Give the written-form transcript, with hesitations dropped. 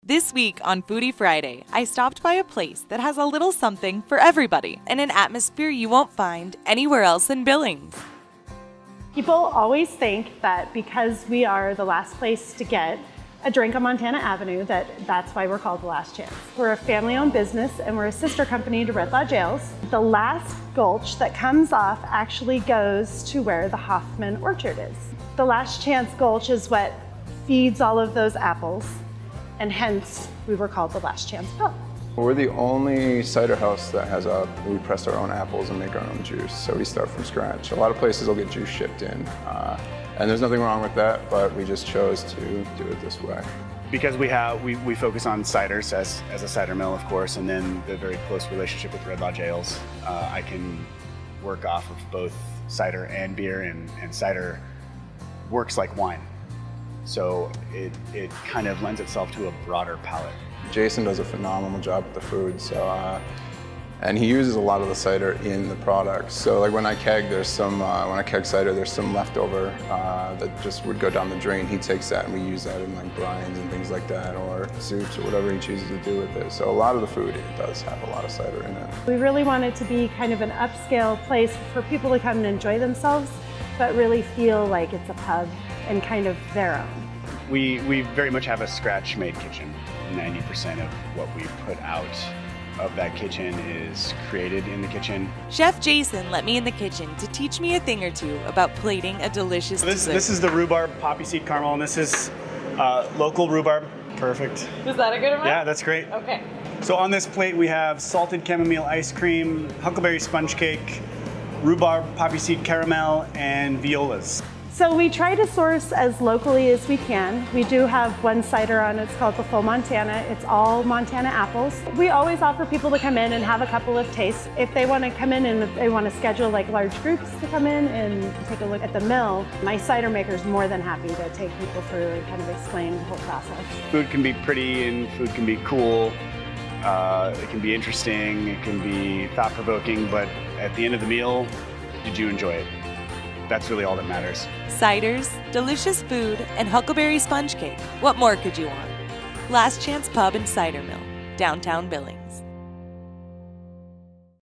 This week on Foodie Friday, I stopped by a place that has a little something for everybody in an atmosphere you won't find anywhere else in Billings. People always think that because we are the last place to get a drink on Montana Avenue, that's why we're called The Last Chance. We're a family-owned business and we're a sister company to Red Lodge Ales. The last gulch that comes off actually goes to where the Hoffman Orchard is. The Last Chance Gulch is what feeds all of those apples, and hence we were called The Last Chance Pub. We're the only cider house that has we press our own apples and make our own juice, so we start from scratch. A lot of places will get juice shipped in, and there's nothing wrong with that, but we just chose to do it this way. Because we focus on ciders as a cider mill, of course, and then the very close relationship with Red Lodge Ales, I can work off of both cider and beer, and cider works like wine. So it kind of lends itself to a broader palate. Jason does a phenomenal job with the food, and he uses a lot of the cider in the products. So like when I keg cider, there's some leftover that just would go down the drain. He takes that and we use that in like brines and things like that, or soups or whatever he chooses to do with it. So a lot of the food, it does have a lot of cider in it. We really want it to be kind of an upscale place for people to come and enjoy themselves, but really feel like it's a pub and kind of their own. We very much have a scratch-made kitchen. 90% of what we put out of that kitchen is created in the kitchen. Chef Jason let me in the kitchen to teach me a thing or two about plating a delicious dessert. This is the rhubarb poppy seed caramel, and this is local rhubarb. Perfect. Was that a good amount? Yeah, that's great. Okay. So on this plate we have salted chamomile ice cream, huckleberry sponge cake, rhubarb poppy seed caramel, and violas. So we try to source as locally as we can. We do have one cider on, it's called the Full Montana. It's all Montana apples. We always offer people to come in and have a couple of tastes. If they want to come in and if they want to schedule like large groups to come in and take a look at the mill, my cider maker is more than happy to take people through and kind of explain the whole process. Food can be pretty and food can be cool. It can be interesting, it can be thought-provoking, but at the end of the meal, did you enjoy it? That's really all that matters. Ciders, delicious food, and huckleberry sponge cake. What more could you want? Last Chance Pub and Cider Mill, downtown Billings.